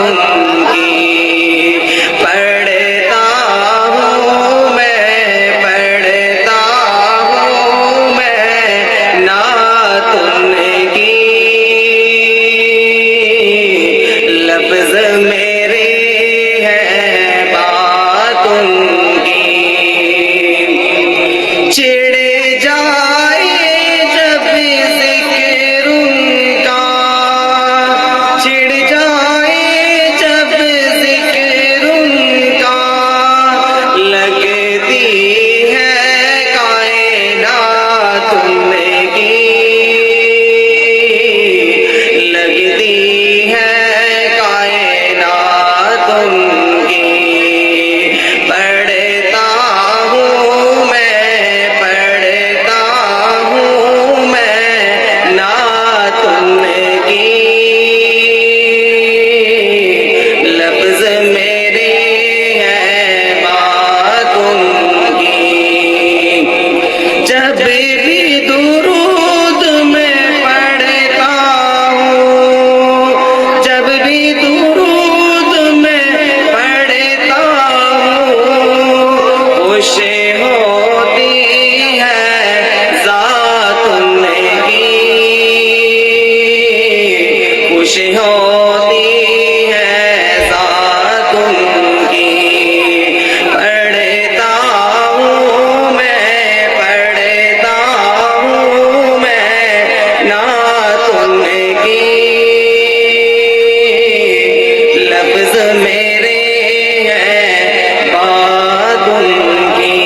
ان کی پڑھتا ہوں میں نعت ان کی لفظ میرے ہیں بات ان کی چڑ جائے جب ذکر ان کا چڑ جائے جب ذکر ان کا لگتی ہے کائنات ان کی لگتی ہے کائنات ان کی پڑھتا ہوں میں نعت ان کی لفظ میرے ہیں بات ان کی جب بھی درود میں پڑھتا ہوں جب بھی درود میں پڑھتا ہوں خوش ہوتی ہے ذات ان کی خوش ہوتی ہے ذات ان کی پڑھتا ہوں میں نعت ان کی لفظ میرے ہیں بات ان کی